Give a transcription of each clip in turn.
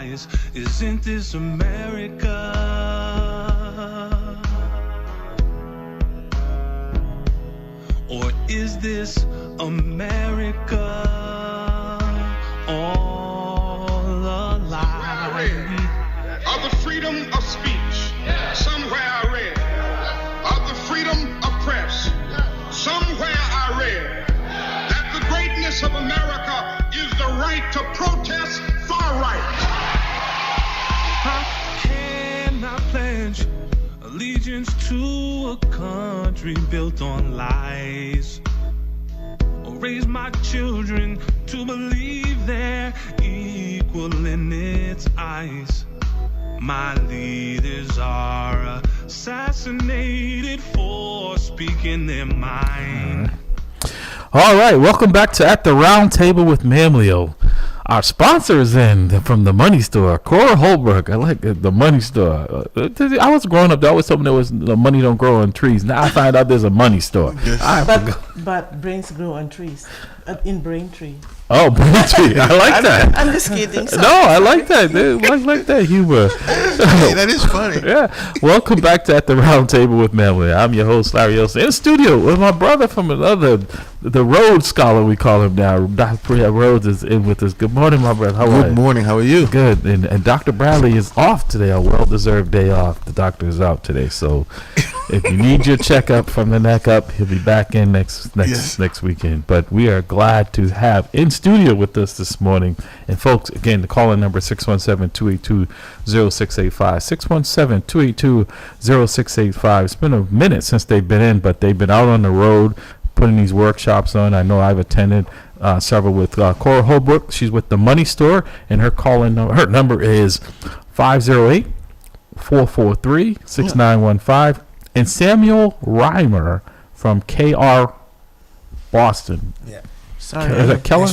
eyes. Isn't this America? Or is this America all a lie? Of the freedom of speech, somewhere I read. Of the freedom of press, somewhere I read. That the greatness of America is the right to protest far right. How can I pledge allegiance to a country built on lies? Or raise my children to believe they're equal in its eyes? My leaders are assassinated for speaking their mind. All right, welcome back to At the Round Table with MAMLEO. Our sponsor is in from the Money Store, Cora Holbrook. I like it, the Money Store. I was growing up, they always told me there was the money don't grow on trees. Now I find out there's a money store. But brains grow on trees, in Braintree. Oh, Braintree. I like that. I'm just kidding. No, I like that. I like that humor. Hey, that is funny. Yeah. Welcome back to At the Round Table with MAMLEO. I'm your host, Larry Olsen. In the studio with my brother from the Rhodes Scholar, we call him now. Dr. Rhodes is in with us. Good morning, my brother. How are you? Good morning. How are you? Good. And Dr. Bradley is off today, a well-deserved day off. The doctor is out today. So if you need your checkup from the neck up, he'll be back in next weekend. But we are glad to have in studio with us this morning. And folks, again, the call-in number is 617-282-0685. 617-282-0685. It's been a minute since they've been in, but they've been out on the road putting these workshops on. I know I've attended several with Cora Holbrook. She's with the Money Store, and her her number is 508-443-6915. And Samuel Reimer from KR Boston. Yeah. Sorry. Is that Keller?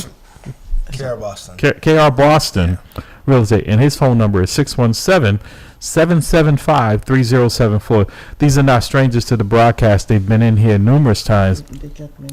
KR Boston. KR Boston Real Estate. And his phone number is 617-775-3074. These are not strangers to the broadcast. They've been in here numerous times.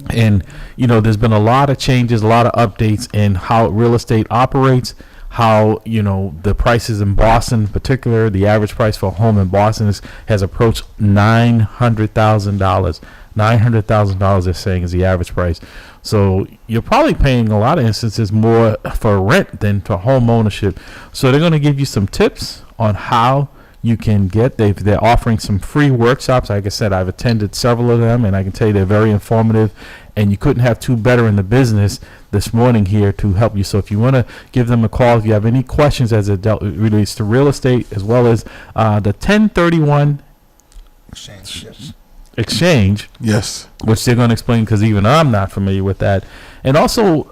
And, there's been a lot of changes, a lot of updates in how real estate operates, how, the prices in Boston in particular, the average price for a home in Boston has approached $900,000. $900,000 they're saying is the average price. So you're probably paying a lot of instances more for rent than for home ownership. So they're going to give you some tips on how you can they're offering some free workshops. Like I said, I've attended several of them, and I can tell you they're very informative, and you couldn't have two better in the business this morning here to help you. So if you want to give them a call, if you have any questions as it relates to real estate, as well as the 1031 exchange, yes, which they're going to explain because even I'm not familiar with that, and also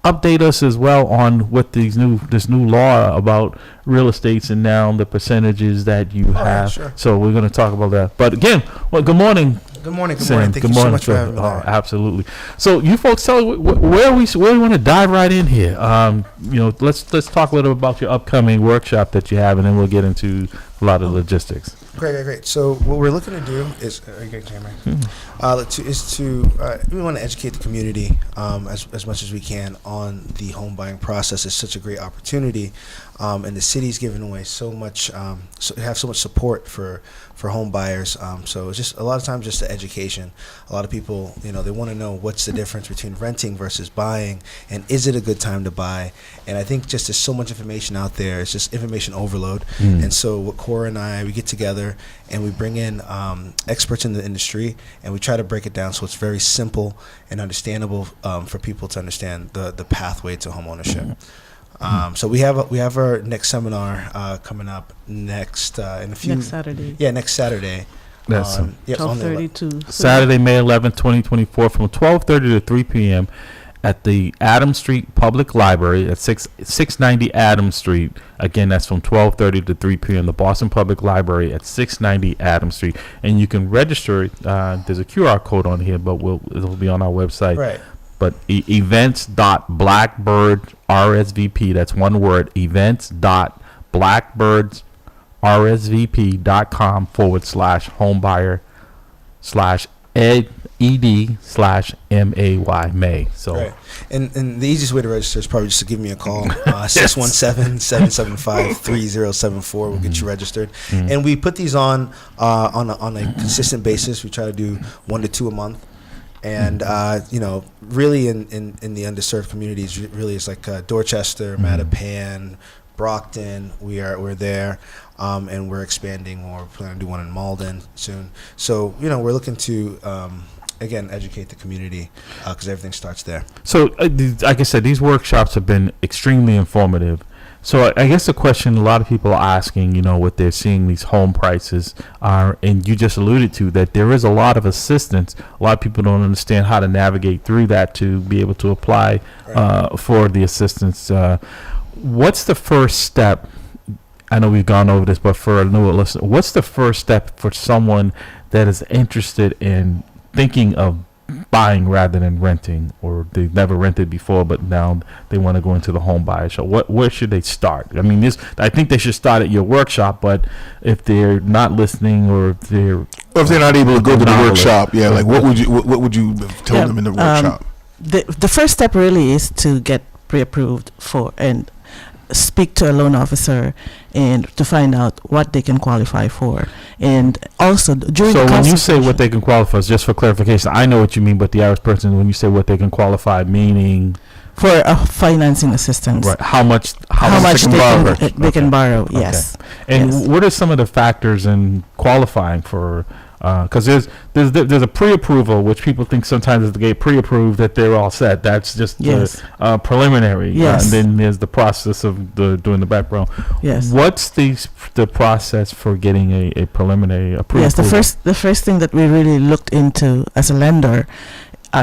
update us as well on what this new law about real estates and now the percentages that you have. Sure. So we're going to talk about that. But again, good morning. Good morning. Sam. Thank you so much for having me. Absolutely. So you folks, tell where we want to dive right in here. Let's talk a little bit about your upcoming workshop that you have, and then we'll get into a lot of logistics. Great. So what we're looking to do is, are you good, Cameron? We want to educate the community as much as we can on the home buying process. It's such a great opportunity, and the city's giving away so much, have so much support for home buyers. So it's just a lot of times just the education. A lot of people, they want to know what's the difference between renting versus buying, and is it a good time to buy? And I think just there's so much information out there. It's just information overload. And so what Cora and we get together and we bring in experts in the industry, and we try to break it down so it's very simple and understandable for people to understand the pathway to home ownership. So we have our next seminar coming up next Saturday. Yeah, next Saturday. That's 12:32. Saturday, May 11th, 2024, from 12:30 to 3 p.m. at the Adams Street Public Library at 690 Adams Street. Again, that's from 12:30 to 3 p.m. The Boston Public Library at 690 Adams Street. And you can register. There's a QR code on here, but it'll be on our website. Right. But events.blackbirdsrsvp, that's one word, events.blackbirdsrsvp.com/homebuyer/ ed/MAY May. So Right. And the easiest way to register is probably just to give me a call. 617-775-3074 will get you registered. And we put these on a consistent basis. We try to do 1 to 2 a month. And really in the underserved communities, really it's like Dorchester, Mattapan, Brockton. We're there, and we're expanding. We're planning to do one in Malden soon. So we're looking to again educate the community because everything starts there. So like I said, these workshops have been extremely informative. So I guess the question a lot of people are asking, what they're seeing these home prices are, and you just alluded to that there is a lot of assistance. A lot of people don't understand how to navigate through that to be able to apply for the assistance. What's the first step? I know we've gone over this, but for a newer listener, what's the first step for someone that is interested in thinking of buying rather than renting, or they've never rented before but now they want to go into the home buyer show? Where should they start? I mean, I think they should start at your workshop, but if they're not listening or if they're not able to go to the workshop, like what would you have told them in the workshop? The first step really is to get pre-approved for and speak to a loan officer and to find out what they can qualify for. And also during so when you say what they can qualify, just for clarification, I know what you mean, but the average person, when you say what they can qualify, meaning for financing assistance, right? How much they can borrow? Yes. And what are some of the factors in qualifying for? Because there's a pre-approval, which people think sometimes is to get pre-approved that they're all set. That's just preliminary. Yes. And then there's the process of doing the background. Yes. What's the process for getting a preliminary approval? Yes. The first thing that we really looked into as a lender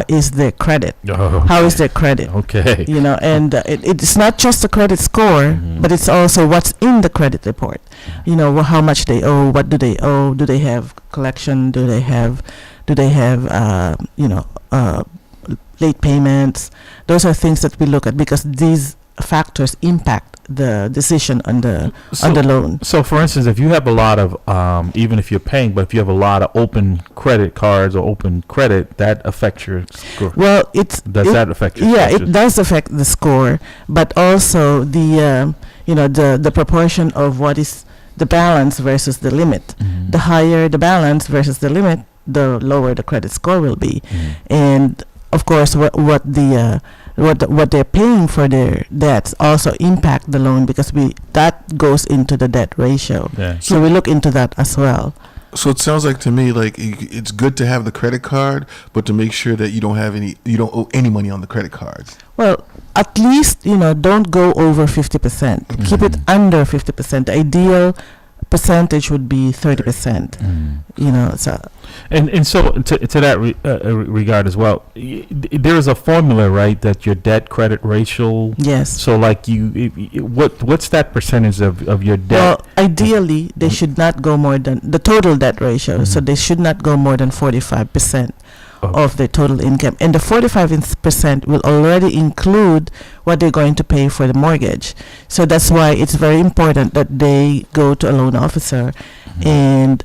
is their credit. How is their credit? Okay. And it's not just the credit score, but it's also what's in the credit report. How much they owe, what do they owe, do they have collection, do they have late payments. Those are things that we look at because these factors impact the decision on the loan. So for instance, if you have a lot of even if you're paying, but if you have a lot of open credit cards or open credit, that affects your score. Well, that affect your it does affect the score, but also the proportion of what is the balance versus the limit. The higher the balance versus the limit, the lower the credit score will be. And of course what they're paying for their debts also impact the loan because that goes into the debt ratio. So we look into that as well. So it sounds like to me like it's good to have the credit card, but to make sure that you don't owe any money on the credit cards. Well, at least don't go over 50%. Keep it under 50%. The ideal percentage would be 30%. So and so to that regard as well, there is a formula, right? That your debt credit ratio. Yes. So like what's that percentage of your debt? Well, ideally they should not go more than the total debt ratio. So they should not go more than 45% of their total income, and the 45% will already include what they're going to pay for the mortgage. So that's why it's very important that they go to a loan officer and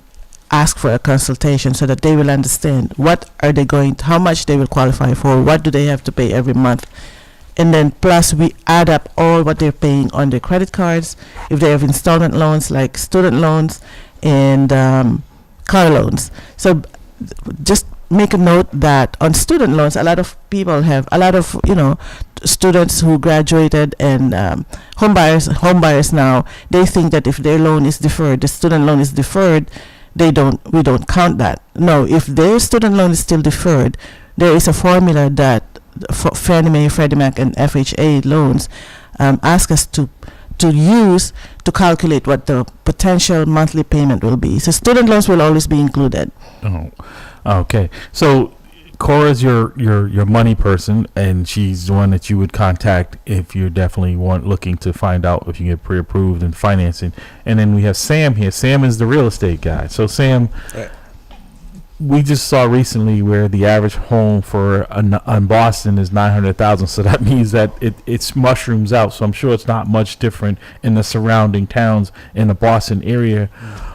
ask for a consultation so that they will understand how much they will qualify for, what do they have to pay every month, and then plus we add up all what they're paying on their credit cards, if they have installment loans like student loans and car loans. So just make a note that on student loans, a lot of people have students who graduated and home buyers now, they think that if their loan is deferred, the student loan is deferred, we don't count that. No, if their student loan is still deferred, there is a formula that Fannie Mae, Freddie Mac, and FHA loans ask us to use to calculate what the potential monthly payment will be. So student loans will always be included. Oh, okay. So Cora's your money person, and she's the one that you would contact if you're definitely looking to find out if you get pre-approved and financing. And then we have Sam here. Sam is the real estate guy. So Sam, we just saw recently where the average home on Boston is $900,000. So that means that it's mushrooms out. So I'm sure it's not much different in the surrounding towns in the Boston area.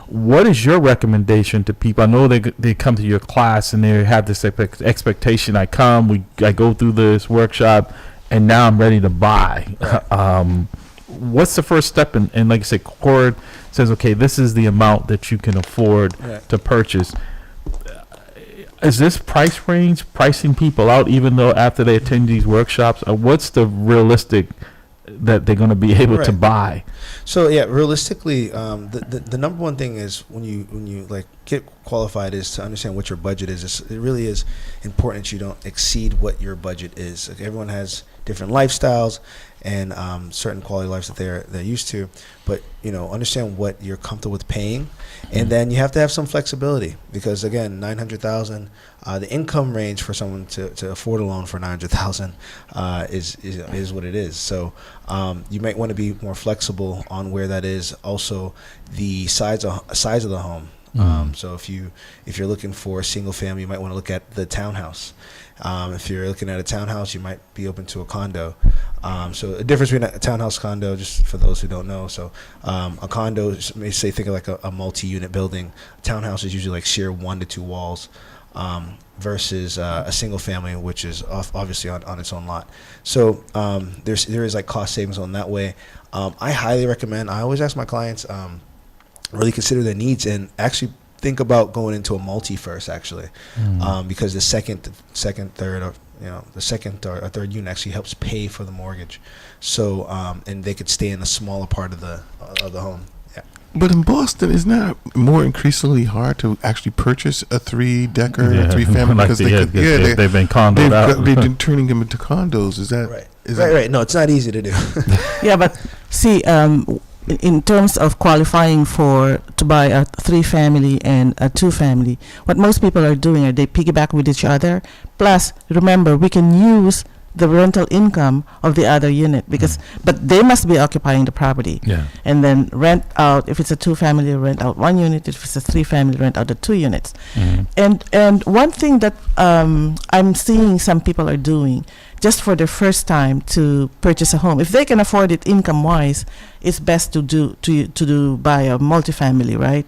What is your recommendation to people? I know they come to your class and they have this expectation. I go through this workshop, and now I'm ready to buy. Right. What's the first step? And like I said, Cord says, okay, this is the amount that you can afford to purchase. Is this price range pricing people out, even though after they attend these workshops? What's the realistic that they're going to be able to buy? So yeah, realistically, the number one thing is when you like get qualified is to understand what your budget is. It really is important that you don't exceed what your budget is. Like, everyone has different lifestyles and certain quality of lives that they're used to, but understand what you're comfortable with paying, and then you have to have some flexibility, because again, 900,000, the income range for someone to afford a loan for 900,000 is what it is. So you might want to be more flexible on where that is. Also, the size of the home. So if you're looking for a single family, you might want to look at the townhouse. If you're looking at a townhouse, you might be open to a condo. So a difference between a townhouse condo, just for those who don't know. So a condo, think of like a multi-unit building. A townhouse is usually like sheer 1 to 2 walls, versus a single family, which is obviously on its own lot. So there is like cost savings on that way. I highly recommend. I always ask my clients, really consider their needs and actually think about going into a multi first, actually, because the second, third, or the second or third unit actually helps pay for the mortgage. So and they could stay in a smaller part of the home. Yeah. But in Boston, isn't that more increasingly hard to actually purchase a 3-decker, a 3-family? Like Because they've been condoed out. They've been turning them into condos. Is that right? Is Right. No, it's not easy to do. Yeah, but see, in terms of qualifying to buy a 3-family and a 2-family, what most people are doing are they piggyback with each other. Plus, remember, we can use the rental income of the other unit, but they must be occupying the property. Yeah. And then rent out, if it's a 2-family, rent out 1 unit. If it's a 3-family, rent out the 2 units. And one thing that I'm seeing some people are doing, just for the first time to purchase a home, if they can afford it income wise, it's best to buy a multifamily, right?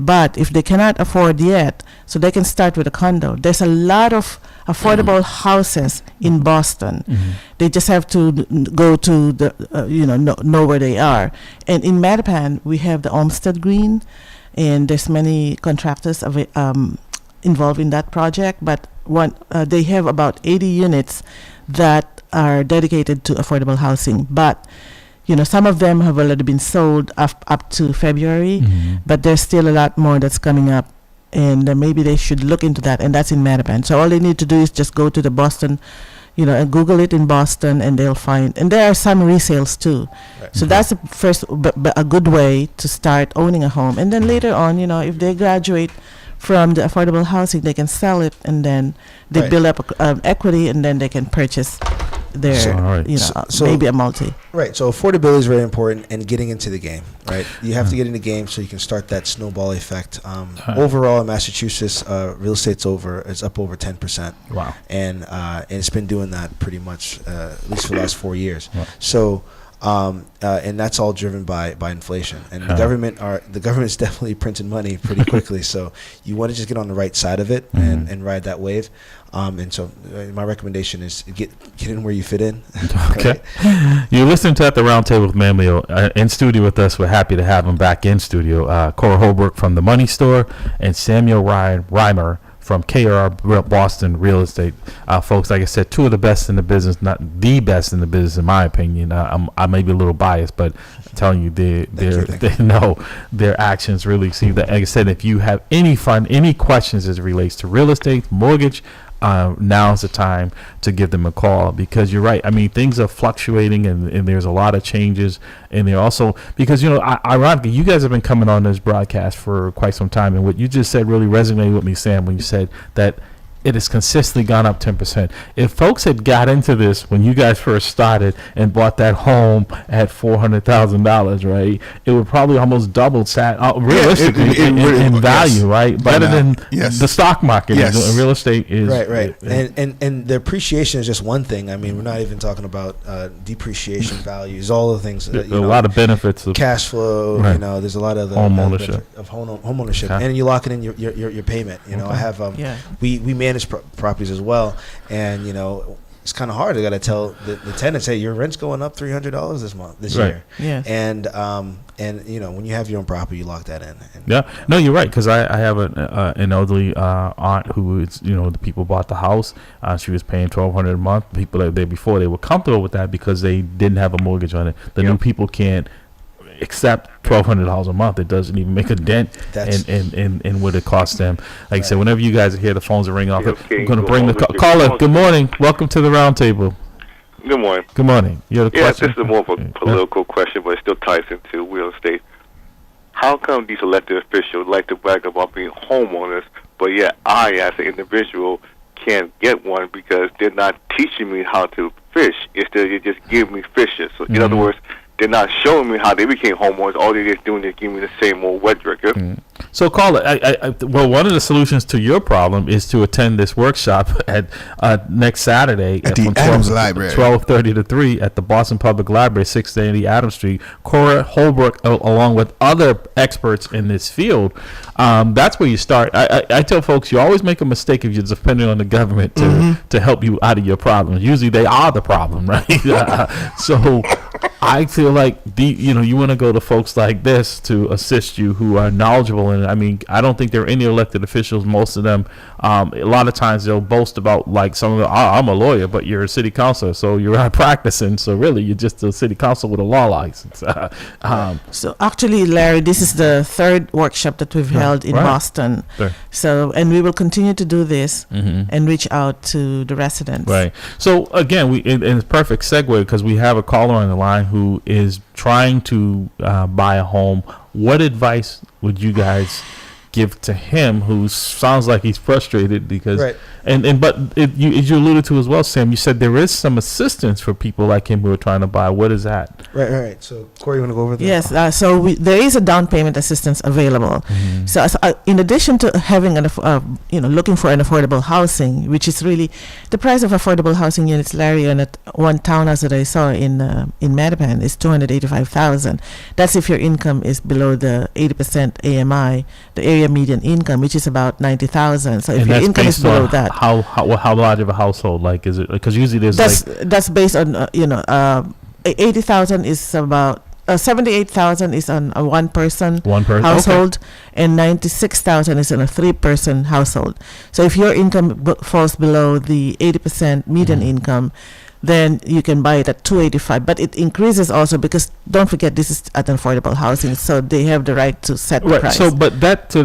But if they cannot afford yet, so they can start with a condo. There's a lot of affordable houses in Boston. They just have to go to the know where they are. And in Mattapan, we have the Olmsted Green, and there's many contractors involved in that project. But they have about 80 units that are dedicated to affordable housing. But some of them have already been sold up to February, but there's still a lot more that's coming up, and maybe they should look into that, and that's in Mattapan. So all they need to do is just go to the Boston, and Google it in Boston, and they'll find, and there are some resales too. Right. So that's the first, a good way to start owning a home, and then later on, if they graduate from the affordable housing, they can sell it, and then they build up equity, and then they can purchase their, maybe a multi. Right. So affordability is very important, and getting into the game. Right. You have to get in the game so you can start that snowball effect. Overall, in Massachusetts, real estate's it's up over 10%. Wow. And it's been doing that pretty much at least for the last 4 years. Wow. So. And that's all driven by inflation, and the government's definitely printing money pretty quickly. So you want to just get on the right side of it and ride that wave. And so my recommendation is get in where you fit in. Okay. You're listening to At the Round Table with MAMLEO. In studio with us, we're happy to have him back in studio. Cora Holbrook from The Money Store and Samuel Reimer from KR Boston Real Estate. Folks, like I said, 2 of the best in the business, not the best in the business in my opinion. I may be a little biased, but I'm telling you, they know their actions really see that. Like I said, if you have any questions as it relates to real estate, mortgage, now's the time to give them a call, because you're right. I mean, things are fluctuating, and there's a lot of changes, and they're also, because ironically, you guys have been coming on this broadcast for quite some time, and what you just said really resonated with me, Sam, when you said that it has consistently gone up 10%. If folks had got into this when you guys first started and bought that home at $400,000, right, it would probably almost double realistically in value, right? Better than the stock market. Yes. Real estate is right. And the appreciation is just one thing. I mean, we're not even talking about depreciation values, all the things. A lot of benefits of cash flow. Right. You know, there's a lot of the home ownership of home ownership, okay. and you lock it in your payment. You know, I have we manage properties as well, and you know, it's kind of hard. I got to tell the tenants, hey, your rent's going up $300 this year. Yeah. And you know, when you have your own property, you lock that in. Yeah, no, you're right, because I have an elderly aunt who is, you know, the people bought the house. She was paying $1,200 a month. People that there before, they were comfortable with that because they didn't have a mortgage on it. The new people can't accept $1,200 a month. It doesn't even make a dent in what it costs them. Like I said, whenever you guys hear the phones are ringing off, I'm going to bring the caller. Good morning. Welcome to the round table. Good morning. Good morning. You have a question? This is more of a political question, but it still ties into real estate. How come these elected officials like to brag about being homeowners, but yet I, as an individual, can't get one because they're not teaching me how to fish. Instead, they just give me fishes. So, in other words, they're not showing me how they became homeowners. All they're just doing is giving me the same old wet drinker. So, caller, well, one of the solutions to your problem is to attend this workshop at next Saturday at the Adams Library, 12:30 to 3 at the Boston Public Library, 680 Adams Street. Cora Holbrook, along with other experts in this field, that's where you start. I tell folks, you always make a mistake if you're depending on the government to help you out of your problems. Usually, they are the problem, right? So, I feel like you want to go to folks like this to assist you who are knowledgeable. And I mean, I don't think there are any elected officials. Most of them, a lot of times they'll boast about like some of the, I'm a lawyer, but you're a city councilor, so you're not practicing. So really, you're just a city council with a law license. So actually, Larry, this is the third workshop that we've held in Boston. Sure. So, and we will continue to do this and reach out to the residents. Right. So again, and it's a perfect segue because we have a caller on the line who is trying to buy a home. What advice would you guys give to him who sounds like he's frustrated because you alluded to as well, Sam, you said there is some assistance for people like him who are trying to buy. What is that? Right. So Corey, you want to go over that? Yes, so there is a down payment assistance available. So in addition to having looking for an affordable housing, which is really the price of affordable housing units, Larry, on one townhouse that I saw in Mattapan is $285,000. That's if your income is below the 80% AMI, the area median income, which is about $90,000. So if your income is below that, how large of a household? Like, is it because usually there's that's based on 80,000 is about 78,000 is on a one person household, and 96,000 is on a 3-person household. So if your income falls below the 80% median income, then you can buy it at $285. But it increases also because don't forget this is at affordable housing, so they have the right to set the price. So, but that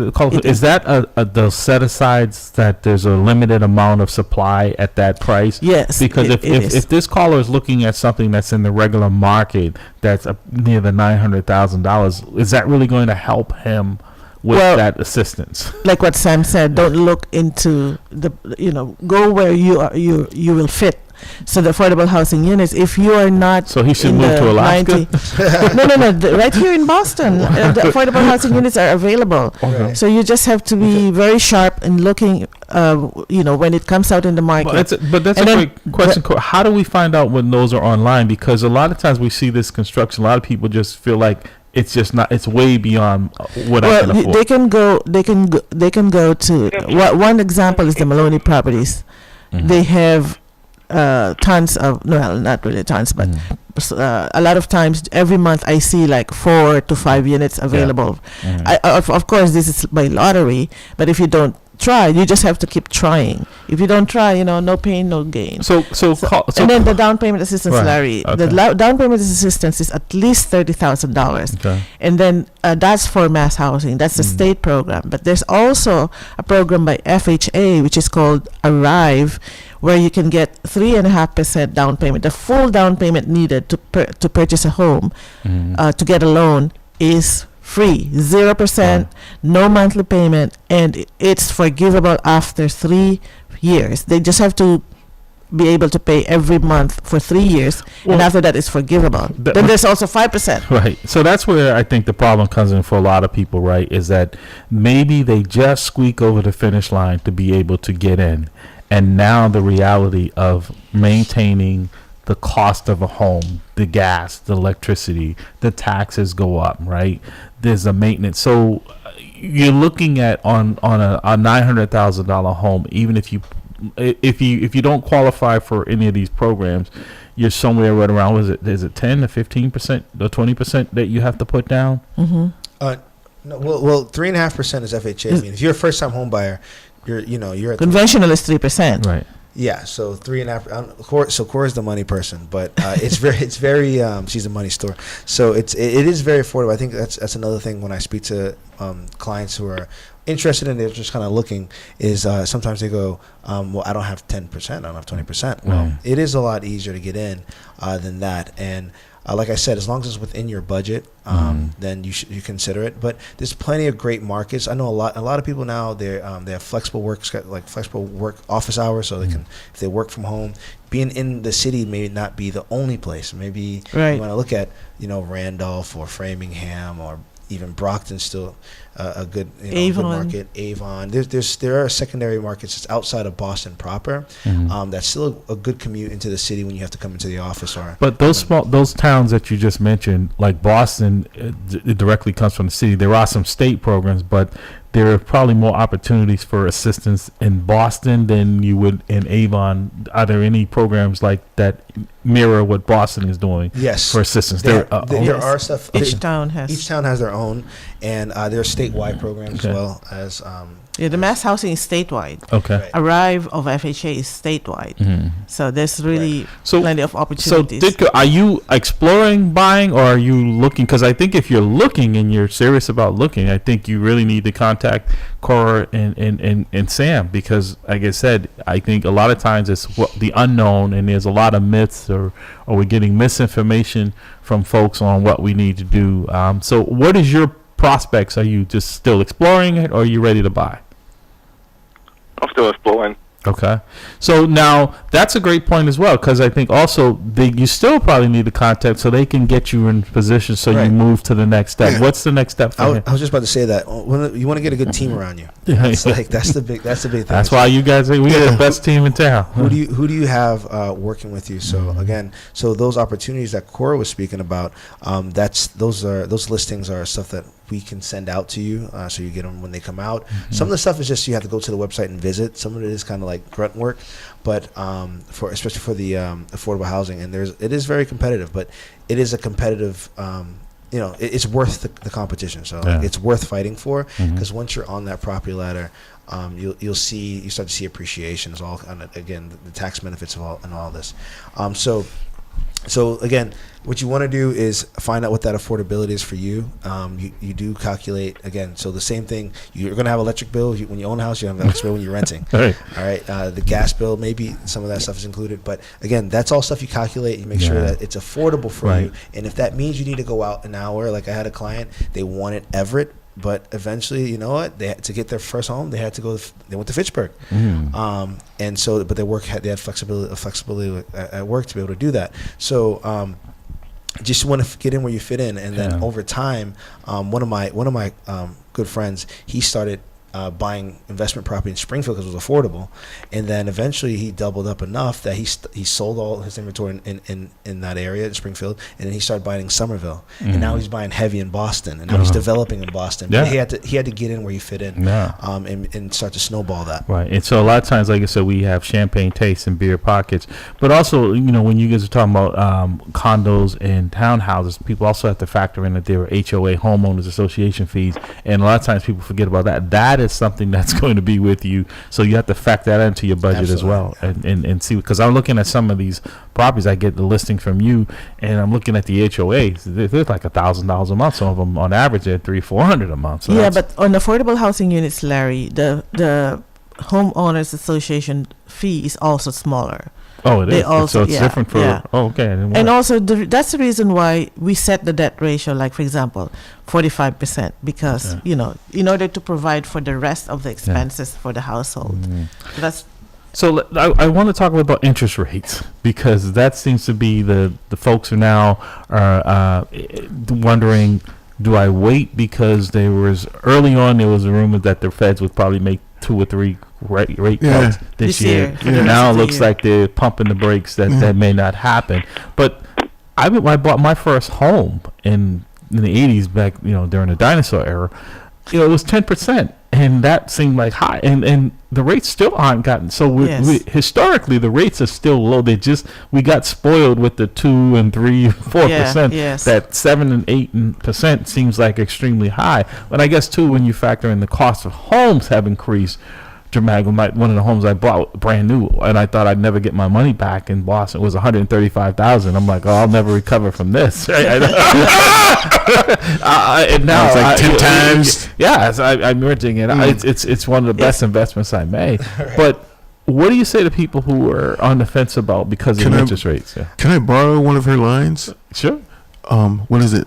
is that the set asides that there's a limited amount of supply at that price? Yes. Because if this caller is looking at something that's in the regular market that's near the $900,000, is that really going to help him with that assistance? Like what Sam said, don't look into go where you will fit. So the affordable housing units, if you are not, so he should move to Alaska. No, right here in Boston, the affordable housing units are available. Okay. So you just have to be very sharp in looking, when it comes out in the market. But that's a great question. How do we find out when those are online? Because a lot of times we see this construction, a lot of people just feel like it's just not. It's way beyond what I can afford. They can go to. One example is the Maloney properties. They have tons of, not really tons, but a lot of times every month I see like 4 to 5 units available. Of course this is by lottery, but if you don't try, you just have to keep trying. If you don't try, no pain, no gain. So and then the down payment assistance, Larry. Okay. The down payment assistance is at least $30,000, and then that's for mass housing. That's the state program. But there's also a program by FHA, which is called Arrive, where you can get 3.5% down payment. The full down payment needed to purchase a home, to get a loan, is free, 0%, no monthly payment, and it's forgivable after 3 years. They just have to be able to pay every month for 3 years, and after that it's forgivable. Then there's also 5%. Right. So that's where I think the problem comes in for a lot of people, right? Is that maybe they just squeak over the finish line to be able to get in. And now the reality of maintaining the cost of a home, the gas, the electricity, the taxes go up, right? There's a maintenance. So you're looking at on a $900,000 home, even if you don't qualify for any of these programs, you're somewhere right around, is it 10 to 15% or 20% that you have to put down? No, well, 3.5% is FHA. I mean, if you're a first-time home buyer, you're at conventional is 3%. Right. Yeah, so 3.5. So Cora's the money person, but it's very she's a money store. So it is very affordable. I think that's another thing when I speak to clients who are interested in it, just kind of looking, is sometimes they go, well, I don't have 10%, I don't have 20%. Well, it is a lot easier to get in than that, and like I said, as long as it's within your budget, then you consider it. But there's plenty of great markets. I know a lot of people now, they have flexible work office hours, so they can, if they work from home. Being in the city may not be the only place. Maybe you want to look at Randolph or Framingham or even Brockton's still a good, good market. Avon. There are secondary markets that's outside of Boston proper. That's still a good commute into the city when you have to come into the office. But those towns that you just mentioned, like Boston, it directly comes from the city. There are some state programs, but there are probably more opportunities for assistance in Boston than you would in Avon. Are there any programs like that mirror what Boston is doing? Yes, for assistance. There are stuff. Each town has their own, and there are statewide programs as well as. The mass housing is statewide. Okay. Right. Arrive of FHA is statewide. So there's really plenty of opportunities. So, Ditko, are you exploring buying, or are you looking? Because I think if you're looking and you're serious about looking, I think you really need to contact Cora and Sam, because, like I said, I think a lot of times it's the unknown, and there's a lot of myths, or we're getting misinformation from folks on what we need to do. So what is your prospects? Are you just still exploring it, or are you ready to buy? I'm still exploring. Okay. So now that's a great point as well, because I think also you still probably need to contact so they can get you in position so you move to the next step. What's the next step for I was just about to say that you want to get a good team around you. It's like that's the big thing. That's why you guys we got the best team in town. Who do you have working with you? So again, those opportunities that Cora was speaking about, those listings are stuff that we can send out to you, so you get them when they come out. Some of the stuff is just you have to go to the website and visit. Some of it is kind of like grunt work, but especially for the affordable housing, and it is very competitive, but it is a competitive. It's worth the competition. So it's worth fighting for, because once you're on that property ladder, you start to see appreciation. Is all again the tax benefits of all this. So again, what you want to do is find out what that affordability is for you. You do calculate, again, so the same thing, you're going to have electric bill. When you own a house, you have an electric bill when you're renting. All right. The gas bill, maybe some of that stuff is included. But again, that's all stuff you calculate. You make sure that it's affordable for you. And if that means you need to go out an hour, like I had a client, they wanted Everett, but eventually, you know what? They had to get their first home. They had to go. They went to Fitchburg, and so. But they had flexibility at work to be able to do that. So, just want to get in where you fit in, and then over time, one of my good friends, he started buying investment property in Springfield because it was affordable, and then eventually he doubled up enough that he sold all his inventory in that area in Springfield, and then he started buying in Somerville, and now he's buying heavy in Boston, and now he's developing in Boston. But he had to get in where he fit in, and start to snowball that. Right, and so a lot of times, like I said, we have champagne tastes and beer pockets, but also when you guys are talking about condos and townhouses, people also have to factor in that there are HOA, homeowners association fees, and a lot of times people forget about that. That is something that's going to be with you, so you have to factor that into your budget as well, and see, because I'm looking at some of these properties. I get the listing from you, and I'm looking at the HOAs. They're like $1,000 a month. Some of them on average they're $300-400 a month. So but on affordable housing units, Larry, the homeowners association fee is also smaller. Oh, it They is. also- So it's yeah, different for. yeah. Oh, okay. I didn't And know. also, that's the reason why we set the debt ratio, like, for example, 45%, because, Yeah. you know, in order to provide for the rest of the expenses for the household. So that's, So I want to talk about interest rates, because that seems to be the folks who now are wondering, do I wait? Because there was early on, there was a rumor that the Feds would probably make 2 or 3 rate Yeah. cuts this This year. year, for the rest Now of it the looks year. like they're pumping the brakes, that may not happen. But I bought my first home in the 80s, back, you know, during the dinosaur era. You know, it was 10%, and that seemed like high, and the rates still aren't gotten. So Yes. historically, the rates are still low. We got spoiled with the 2 and 3, 4%. yes. That 7 and 8% seems like extremely high. But I guess too, when you factor in the cost of homes have increased dramatically. One of the homes I bought brand new, and I thought I'd never get my money back in Boston. It was $135,000. I'm like, oh, I'll never recover from this. And now It's like I- 10 times. Yeah, I'm merging it. It's one of the best investments I made. But what do you say to people who are on the fence about because of Can I- interest rates? Yeah. Can I borrow one of her lines? Sure. What is it?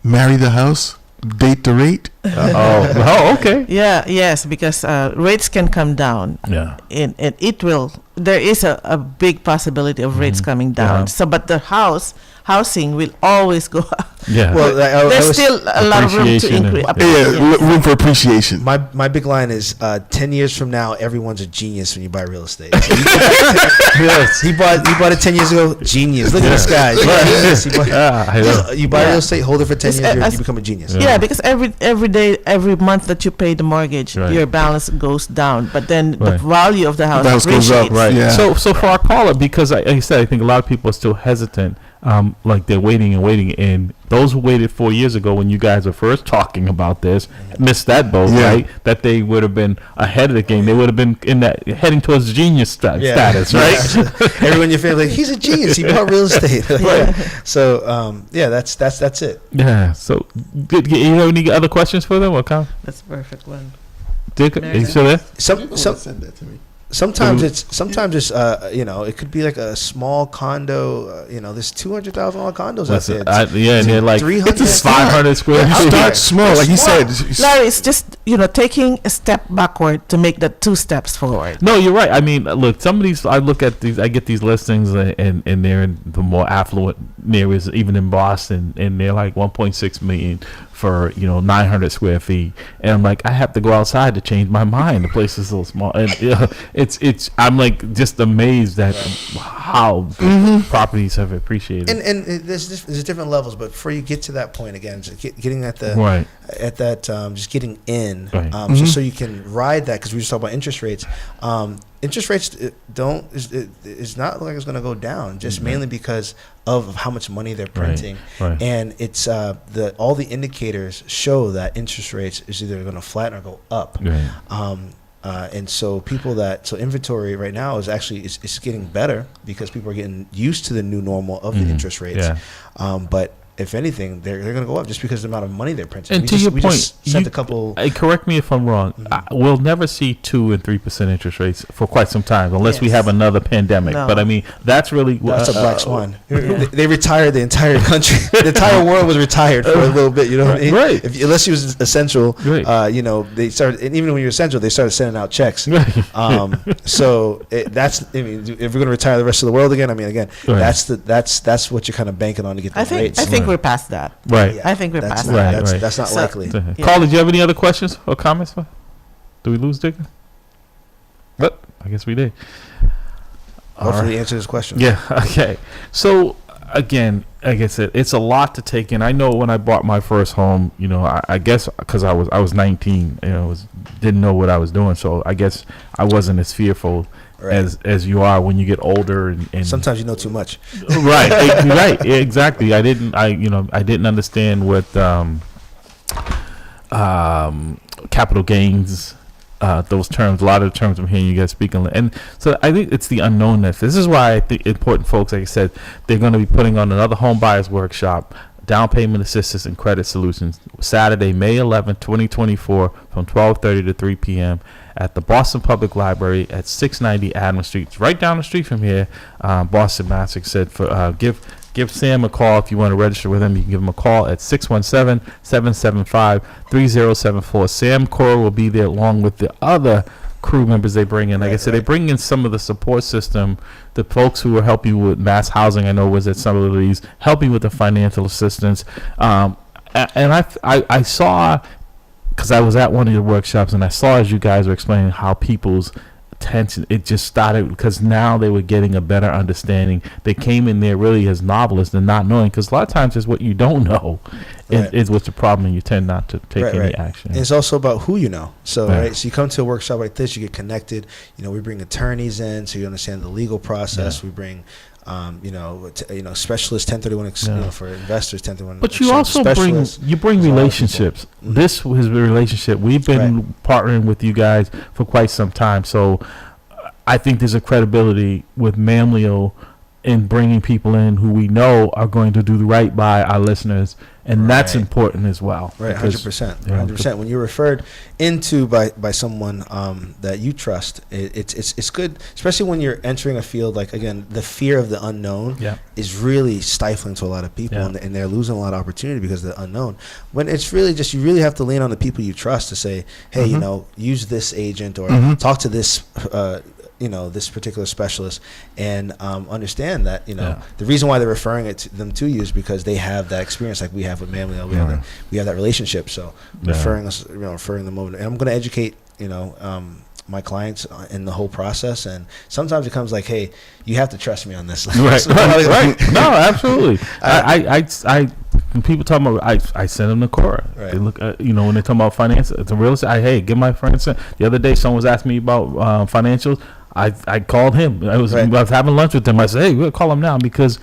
Marry the house, date the rate. Okay. yeah, yes, because rates can come down. Yeah. And it will, there is a big possibility of rates coming down. Yeah. So, but the housing will always go up. Yeah. Well, I There's was- still a lot of room to Appreciation and- increase. Yeah, room for appreciation. my big line is 10 years from now, everyone's a genius when you buy real estate. Yes. He bought it 10 years ago. Genius. Look at this guy. Genius. He bought- Yeah, I know. You buy real estate, hold it for 10 It's, years, as- you become a genius. Yeah. Yeah, because every day, every month that you pay the mortgage, Right. your balance goes down. But then the Right. value of the house, The house goes up, appreciates. Right. Yeah. So for our caller, because like I said, I think a lot of people are still hesitant. Like they're waiting and waiting, and those who waited 4 years ago when you guys were first talking about this missed that boat, Yeah. right? That they would have been ahead of the game. They would have been in that heading towards genius Yeah. status, right? Everyone in your family, like, he's a genius. He bought real estate. So, that's it. Yeah. So, you have any other questions for them? Or comment? That's a perfect one. Dick, are you still there? Some send that to me. sometimes it's it could be like a small condo. There's $200,000 condos out there. And they're like 300. it's 500 square Yeah, feet. Start small, like you said. Larry, it's just taking a step backward to make the 2 steps forward. No, you're right. I mean, look, some of these, I look at these, I get these listings, and they're in the more affluent areas, even in Boston, and they're like 1.6 million for 900 square feet, and I'm like, I have to go outside to change my mind. The place is so small, and it's I'm like just amazed at how properties have appreciated. And there's different levels, but before you get to that point again, just getting at the Right. at that just getting in, Right. just so you can ride that, because we just talked about interest rates. Interest rates is not like it's going to go down, just mainly because of how much money they're printing, right. and it's all the indicators show that interest rates is either going to flatten or go up. Right. And so inventory right now is actually is getting better because people are getting used to the new normal of the interest rates. Yeah. But if anything, they're going to go up just because of the amount of money they're printing. And to your we point, just sent a couple. Correct me if I'm wrong. We'll never see 2 and 3% interest rates for quite some time, unless we Yes. have another pandemic. No. But I mean, that's really That's a black swan. Yeah. They retired the entire country. The entire world was retired for a little bit. You know what I mean? Right. Unless you was essential, Right. they started. And even when you're essential, they started sending out checks. So that's. I mean, if we're going to retire the rest of the world again, Right. that's what you're kind of banking on to get those rates. I think we're past that. Right. Yeah, I think we're that's past not, that. That's, Right. that's not So- likely. Yeah. Carl, did you have any other questions or comments? Do we lose Dick? But I guess we did. Hopefully, answer this question. Yeah. Okay. So again, like I said, it's a lot to take in. I know when I bought my first home, I guess because I was 19, didn't know what I was doing, so I guess I wasn't as fearful Right. as you are when you get older and Sometimes you know too much. right, right, exactly. I didn't understand what capital gains, those terms. A lot of the terms I'm hearing you guys speaking, and so I think it's the unknownness. This is why I think important folks, like I said, they're going to be putting on another home buyers workshop down payment assistance and credit solutions. Saturday, May 11, 2024, from 12:30 to 3 p.m. at the Boston Public Library at 690 Adams Street. It's right down the street from here. Boston, Mass. Said give Sam a call if you want to register with him. You can give him a call at 617-775-3074. Sam Cora will be there along with the other crew members they bring in. Like I said, they bring in some of the support system, the folks who are helping with mass housing. I know was at some of these, helping with the financial assistance. And I saw, because I was at one of your workshops, and I saw as you guys were explaining how people's attention, it just started, because now they were getting a better understanding. They came in there really as novelists and not knowing, because a lot of times it's what you don't know is what's the problem, and you tend not to take any action. And it's also about who you know. So so you come to a workshop like this, you get connected. We bring attorneys in so you understand the legal process. We bring specialists, 1031 for investors, 1031. But you also bring relationships. This was a relationship. We've been partnering with you guys for quite some time, so I think there's a credibility with MAMLEO in bringing people in who we know are going to do right by our listeners, and that's important as well. Right, 100%. 100%. When you're referred into by someone that you trust, it's good, especially when you're entering a field like, again, the fear of the unknown is really stifling to a lot of people, and they're losing a lot of opportunity because of the unknown. When it's really just, you really have to lean on the people you trust to say, hey, use this agent or talk to this this particular specialist, and understand that the reason why they're referring them to you is because they have that experience, like we have with MAMLEO. We have that relationship, so referring them over. And I'm going to educate my clients in the whole process, and sometimes it comes like, hey, you have to trust me on this. Right. No, absolutely. I when people talk about, I send them to Cora. They look at, when they talk about finance, it's a real estate. Hey, give my friend. The other day, someone was asking me about financials. I called him. I was having lunch with him. I said, hey, we'll call him now, because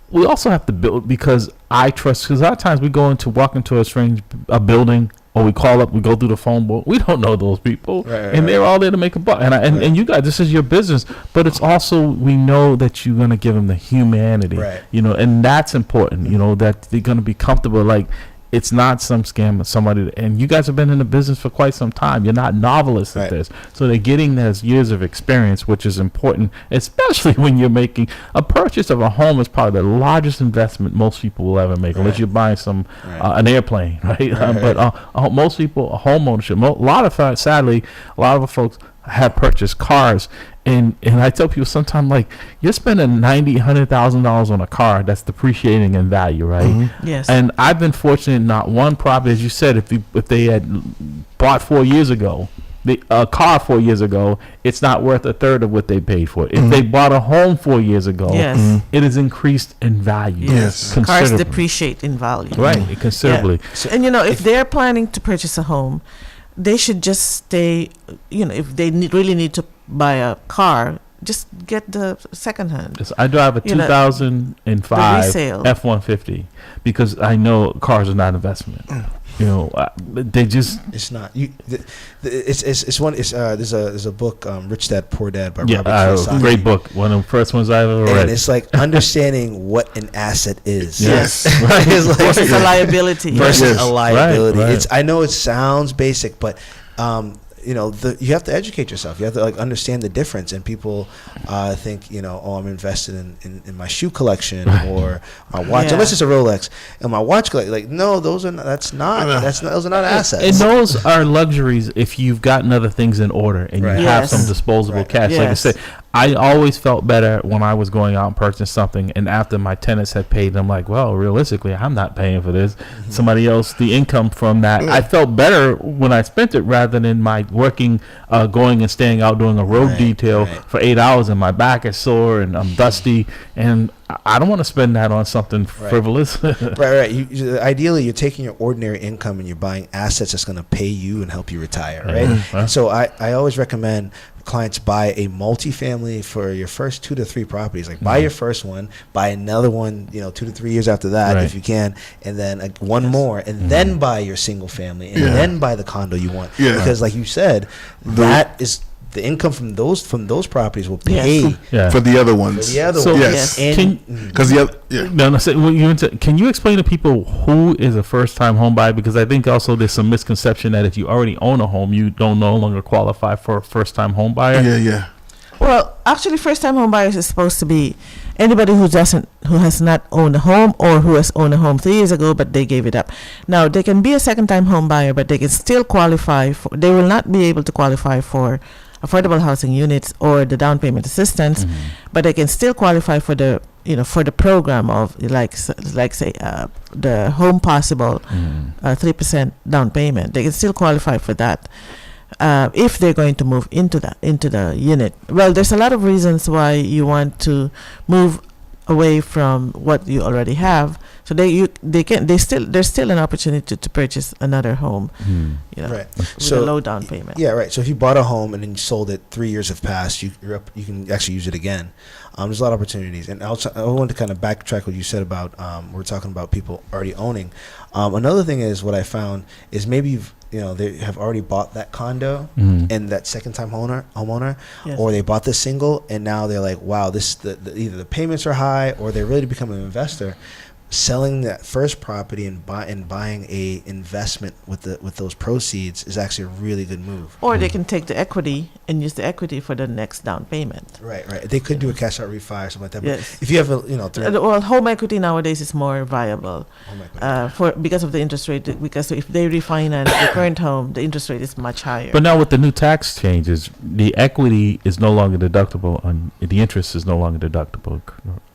we also have to build, because I trust, because a lot of times we walk into a building, or we call up, we go through the phone book. We don't know those people, and they're all there to make a buck. And you guys, this is your business, but it's also, we know that you're going to give them the humanity, and that's important, that they're going to be comfortable. Like, it's not some scam of somebody, and you guys have been in the business for quite some time. You're not novelists at this, so they're getting those years of experience, which is important, especially when you're making a purchase of a home. Is probably the largest investment most people will ever make, unless you're buying an airplane, but most people, home ownership. Sadly, a lot of folks have purchased cars. And I tell people sometimes, like, you're spending $100,000 on a car that's depreciating in value, right? Yes. And I've been fortunate, not one property, as you said, if they had bought 4 years ago, a car 4 years ago, it's not worth a third of what they paid for it. If they bought a home 4 years ago, it has increased in value. Yes. Cars depreciate in value. Right, considerably. Yeah. So, and if they're planning to purchase a home, they should just stay, if they really need to buy a car, just get the second hand. I drive a 2005 F-150 because I know cars are not investment. They just, it's not. There's a book, Rich Dad Poor Dad by Robert Kiyosaki. Great book, one of the first ones I've ever read. And it's like understanding what an asset is. Yes. Versus a liability. Versus a liability. Right. I know it sounds basic, but you have to educate yourself. You have to understand the difference. And people think, I'm invested in my shoe collection or my watch, unless it's a Rolex, and my watch collection. Like, no, those are not. Those are not assets. And those are luxuries if you've gotten other things in order and you have some disposable cash. Like I said, I always felt better when I was going out and purchasing something, and after my tenants had paid, I'm like, well, realistically, I'm not paying for this. Somebody else, the income from that, I felt better when I spent it rather than my working, going and staying out doing a road detail for 8 hours, and my back is sore and I'm dusty, and I don't want to spend that on something frivolous. Right. Ideally, you're taking your ordinary income and you're buying assets that's going to pay you and help you retire, right? So I always recommend clients buy a multifamily for your first 2 to 3 properties. Like, buy your first one, buy another one, 2 to 3 years after that, if you can, and then one more, and then buy your single family, and then buy the condo you want. Because, like you said, that is the income from those properties will pay Yeah. For the other ones. for the other So- ones. Yes. And Because the other, yeah. No, can you explain to people who is a first-time home buyer? Because I think also there's some misconception that if you already own a home, you don't no longer qualify for a first-time home buyer. Yeah. Well, actually, first-time home buyers is supposed to be anybody who has not owned a home or who has owned a home 3 years ago, but they gave it up. Now, they can be a second-time home buyer, but they can still qualify for. They will not be able to qualify for affordable housing units or the down payment assistance, but they can still qualify for the for the program of say the Home Possible 3% down payment. They can still qualify for that. If they're going to move into the unit. Well, there's a lot of reasons why you want to move away from what you already have. So there's still an opportunity to purchase another home, Right. with a low down payment. Yeah, right. So if you bought a home and then you sold it, 3 years have passed, you can actually use it again. There's a lot of opportunities. And I want to kind of backtrack what you said about we're talking about people already owning. Another thing is what I found is maybe they have already bought that condo and that second time homeowner, Yes. or they bought the single and now they're like, wow, either the payments are high or they're ready to become an investor. Selling that first property and buying a investment with those proceeds is actually a really good move. Or they can take the equity and use the equity for the next down payment. Right. They could do a cash out refi or something like that. But Yes. if you have Well, home equity nowadays is more viable because of the interest rate. Because if they refinance the current home, the interest rate is much higher. But now with the new tax changes, the equity is no longer deductible, and the interest is no longer deductible.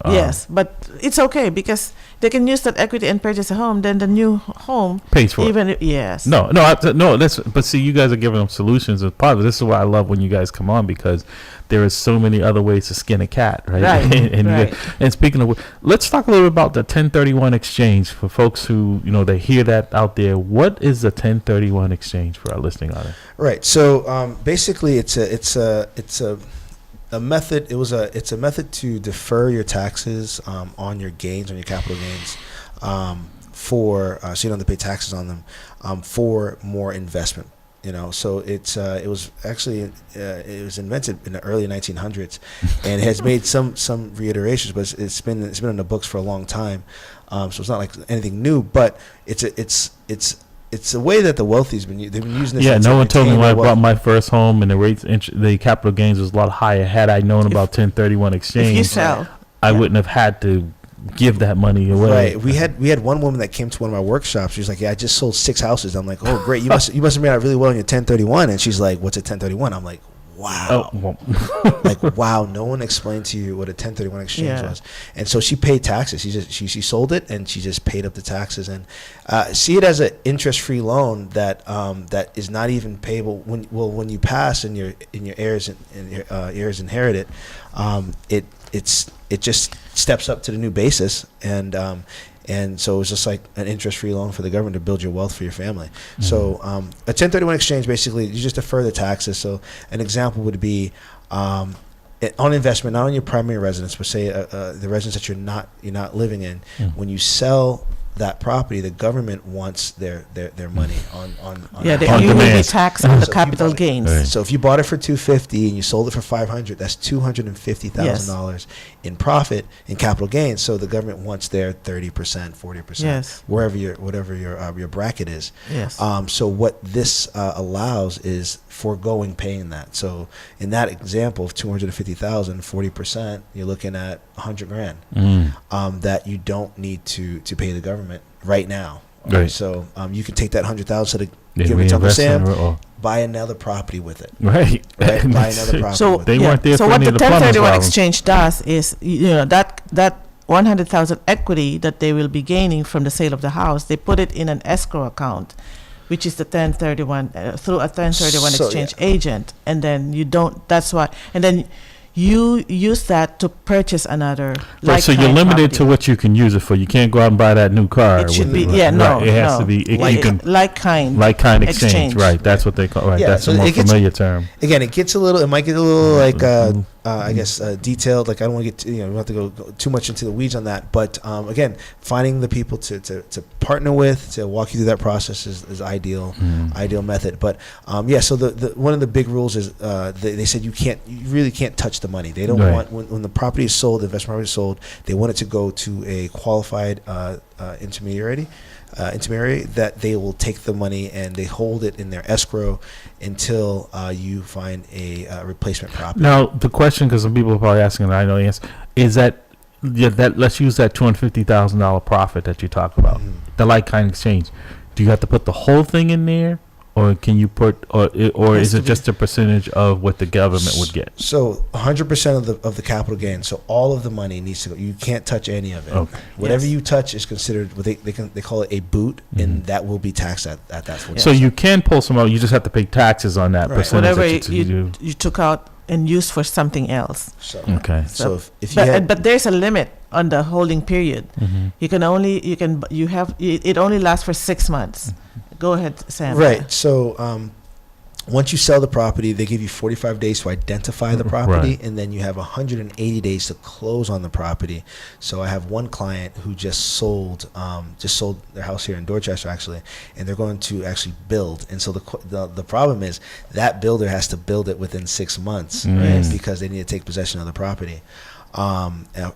Yes, but it's okay because they can use that equity and purchase a home. Then the new home Pays for it. Yes. No. But see, you guys are giving them solutions as part of it. This is why I love when you guys come on, because there is so many other ways to skin a cat, right? Right. Right. And speaking of, let's talk a little bit about the 1031 exchange for folks who they hear that out there. What is the 1031 exchange for our listening audience? Right. So basically, it's a method. It's a method to defer your taxes on your gains, on your capital gains, so you don't have to pay taxes on them for more investment. So it was invented in the early 1900s, and it has made some reiterations, but it's been in the books for a long time. So it's not like anything new, but it's a way that the wealthy's they've been using this. Yeah, no one told me when I bought my first home and the capital gains was a lot higher. Had I known about 1031 exchange, If you sell, I wouldn't have had to give that money away. Right. We had one woman that came to one of my workshops. She was like, "Yeah, I just sold 6 houses." I'm like, "Oh, great! You must have made out really well in your 1031." And she's like, "What's a 1031?" I'm like, "Wow!" Like, wow! No one explained to you what a 1031 exchange was. And so she paid taxes. She sold it and she just paid up the taxes, and see it as an interest-free loan that is not even payable when you pass and your heirs inherit it. It just steps up to the new basis, and so it's just like an interest-free loan for the government to build your wealth for your family. So a 1031 exchange, basically, you just defer the taxes. So an example would be on investment, not on your primary residence, but say the residence that you're not living in. When you sell that property, the government wants their money on you On will be demand. taxed on the So if you capital bought it- gains. Right. So if you bought it for $250 and you sold it for $500, that's $250,000 in profit in capital gains. So the government wants their 30%, 40%, Yes. whatever your bracket is. Yes. So what this allows is foregoing paying that. So in that example of 250,000, 40%, you're looking at $100,000 that you don't need to pay the government right now. Right. So you can take that $100,000 to Yeah, give it to Uncle reinvest in Sam, it or- buy another property with it. Right. Right, buy another property. So with They it. weren't there so for what any the of the plumbing 1031 problems. exchange does is that 100,000 equity that they will be gaining from the sale of the house, they put it in an escrow account, which is the 1031 through a 1031 So, exchange agent, and then you don't. That's why, and then you use that to purchase another. Right, so you're like-kind limited to property. what you can use it for. You can't go out and buy that new car. It should with be it. yeah no Right, it has no. to be like, you can like-kind exchange. Right, that's what they call. Right, Yeah, that's so a more it gets- familiar term. Again, it might get a little like I guess detailed. Like I don't want to get we don't have to go too much into the weeds on that. But again, finding the people to partner with to walk you through that process is ideal method. But so the one of the big rules is they said you really can't touch the money. They don't want when the property is sold, the investment property is sold, they want it to go to a qualified intermediary that they will take the money and they hold it in their escrow until you find a replacement property. Now, the question, because some people are probably asking, and I know the answer, is that let's use that $250,000 profit that you talk about, the like-kind exchange. Do you have to put the whole thing in there? Or can you put, or is it just a percentage of what the government would get? So 100% of the capital gain. So all of the money needs to go. You can't touch any of it. Okay. Whatever you touch is considered what they call it a boot, and that will be taxed at that point. So you can pull some out. You just have to pay taxes on that percentage. Whatever that you took out and used for something else. So okay. So if you but there's a limit on the holding period. You can only it only lasts for 6 months. Go ahead, Sam. Right. So once you sell the property, they give you 45 days to identify the property, and then you have 180 days to close on the property. So I have one client who just sold their house here in Dorchester, actually, and they're going to actually build. And so the problem is that builder has to build it within 6 months, right? Because they need to take possession of the property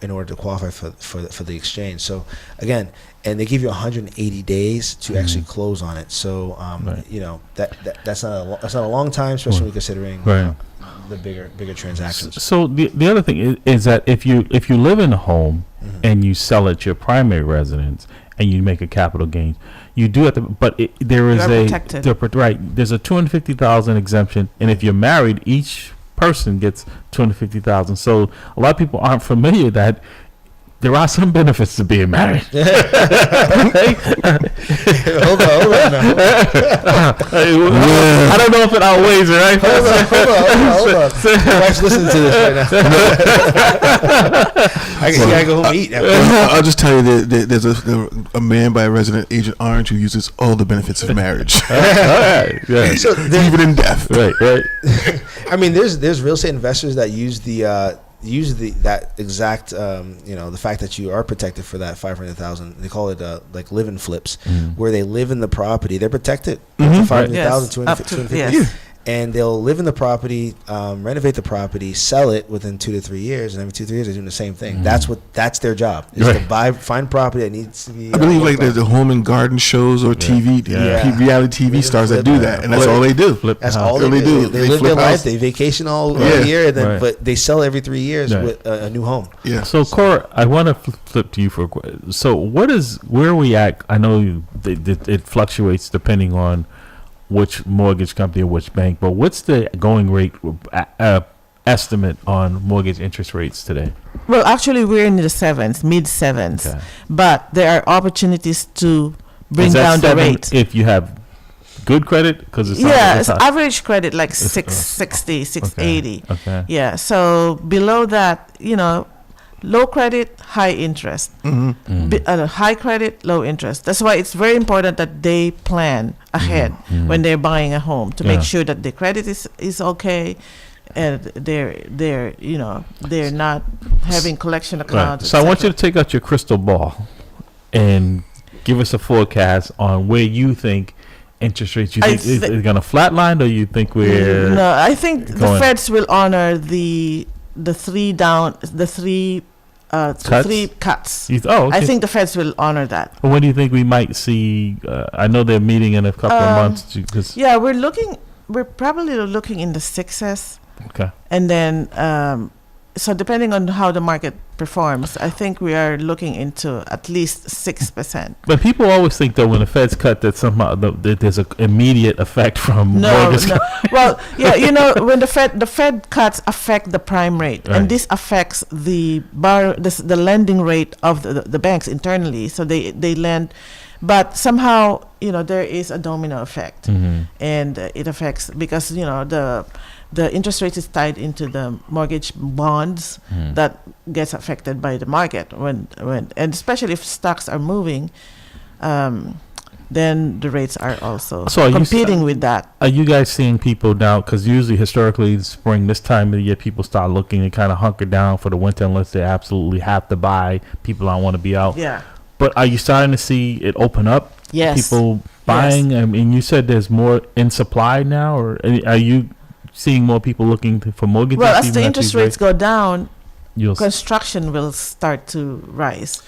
in order to qualify for the exchange. So again, and they give you 180 days to actually close on it. So that's not a long time, especially when considering the bigger transactions. So the other thing is that if you live in a home and you sell it to your primary residence and you make a capital gain, you do have to. But there is there's a $250,000 exemption, and if you're married, each person gets $250,000. So a lot of people aren't familiar that there are some benefits to being married. Hold on now. I don't know if it outweighs it, right? Hold on. My wife's listening to this right now. I gotta go home and eat. I'll just tell you that there's a man by resident agent Orange who uses all the benefits of marriage. So even in death. Right. I mean, there's real estate investors that use that exact the fact that you are protected for that 500,000. They call it like live-in flips, where they live in the property. They're protected for 500,000, 250. And they'll live in the property, renovate the property, sell it within 2 to 3 years, and every 2 to 3 years they're doing the same thing. That's their job, is to find property that needs to be. I believe like there's the home and garden shows or TV, reality TV stars that do that, and that's all they do. That's all they do. They live their life. They vacation all year, but they sell every 3 years with a new home. Yeah. So Cora, I want to flip to you for. So where are we at? I know it fluctuates depending on which mortgage company or which bank, but what's the going rate estimate on mortgage interest rates today? Well, actually, we're in the mid sevens, but there are opportunities to bring down the rate if you have good credit, because it's it's average credit like 660, 680. Okay. Yeah, so below that, low credit, high interest. High credit, low interest. That's why it's very important that they plan ahead when they're buying a home to make sure that the credit is okay, and they're not having collection accounts. Right. So I want you to take out your crystal ball and give us a forecast on where you think interest rates. You think is going to flatline, or you think we're? No, I think the Feds will honor the three cuts. Okay. I think the Feds will honor that. Well, when do you think we might see? I know they're meeting in a couple of months. We're probably looking in the sixes. Okay. And then, so depending on how the market performs, I think we are looking into at least 6%. But people always think that when the Feds cut, that somehow that there's an immediate effect from mortgage. No. Well, when the Fed cuts affect the prime rate, and this affects the lending rate of the banks internally. So they lend, but somehow there is a domino effect, and it affects because the interest rate is tied into the mortgage bonds that gets affected by the market when and especially if stocks are moving. then the rates are also So are you competing with that. Are you guys seeing people now? Because usually, historically, spring, this time of the year, people start looking and kind of hunker down for the winter unless they absolutely have to buy. People don't want to be out. Yeah. But are you starting to see it open up? Yes. People buying? I mean, you said there's more in supply now, or are you seeing more people looking for mortgages? Well, as even the at interest these rates go down, you'll construction will start to rise.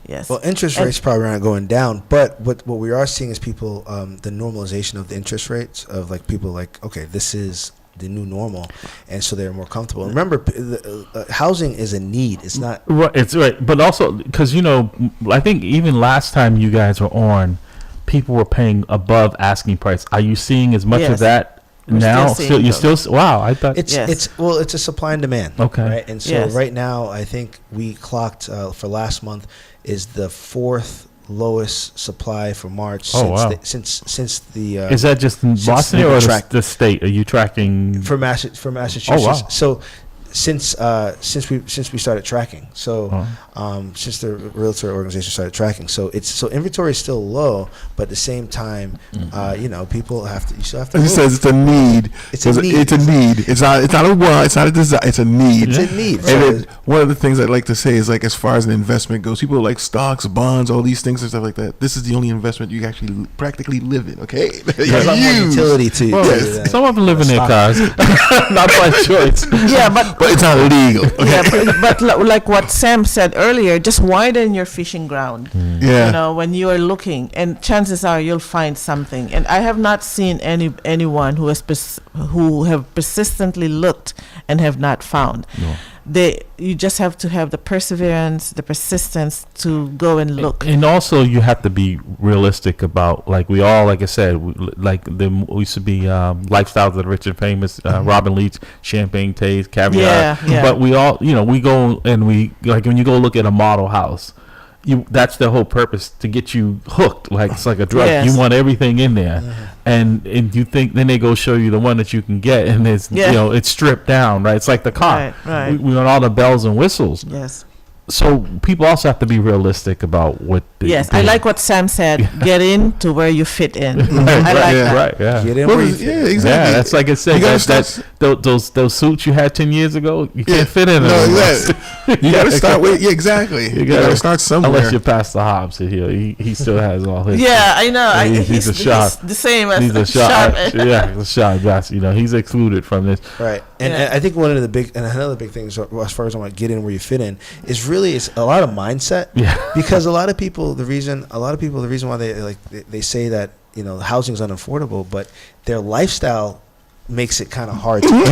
Yes. Well, interest rates probably aren't going down, but what we are seeing is people, the normalization of the interest rates of like people like, okay, this is the new normal, and so they're more comfortable. Remember, housing is a need. It's not. Right, it's right, but also because I think even last time you guys were on, people were paying above asking price. Are you seeing as much of Yes. that We're now? still seeing You're those. still wow. I thought It's a supply and demand. Okay. Right, and so Yes. right now, I think we clocked for last month is the fourth lowest supply for March Oh, wow. since the is that just in since Boston we've or been the state? Are you tracking? for Massachusetts. Oh, wow. So since we started tracking, so since the realtor organization started tracking, so inventory is still low, but at the same time, people you still have to. As he says, it's a need. It's a need. It's a need. It's not a want. It's not a desire. It's a need. It's a need. And one of the things I'd like to say is, like, as far as an investment goes, people like stocks, bonds, all these things and stuff like that. This is the only investment you actually practically live in. Okay, There's a lot more utility to Well, to some of them live in their cars, not by choice. Yeah, but but it's not illegal. Okay? yeah, but like what Sam said earlier, just widen your fishing ground. Yeah. When you are looking, and chances are you'll find something. And I have not seen anyone who who have persistently looked and have not found. No. You just have to have the perseverance, the persistence to go and look. And also, you have to be realistic about, like I said, we used to be Lifestyles of the Rich and Famous, Robin Leach, Champagne Taste, Caviar. Yeah. But we all, we go and when you go look at a model house, that's the whole purpose, to get you hooked. Like it's like a drug. Yes. You want everything in there, and you think then they go show you the one that you can get, and it's it's stripped down, right? It's like the car. Right. We want all the bells and whistles. Yes. So people also have to be realistic about what. I like what Sam said. Get in to where you fit in. I like that. Right. Yeah. Get in Well, where you yeah, fit. exactly. Yeah, that's like I said. You gotta Those suits you had 10 years ago, you can't fit in them. No, anymore. you got to start with. Yeah, exactly. You got to start somewhere. Unless you pass the Hobbs here, he still has all his. Yeah, I know. He's a shot. He's the same as He's a shot. Yeah, the shot. That's he's excluded from this. Right, and I think another big thing is, as far as I want to get in where you fit in, is really it's a lot of mindset. Yeah. Because a lot of people, the reason why they say that housing is unaffordable, but their lifestyle makes it kind of hard to get.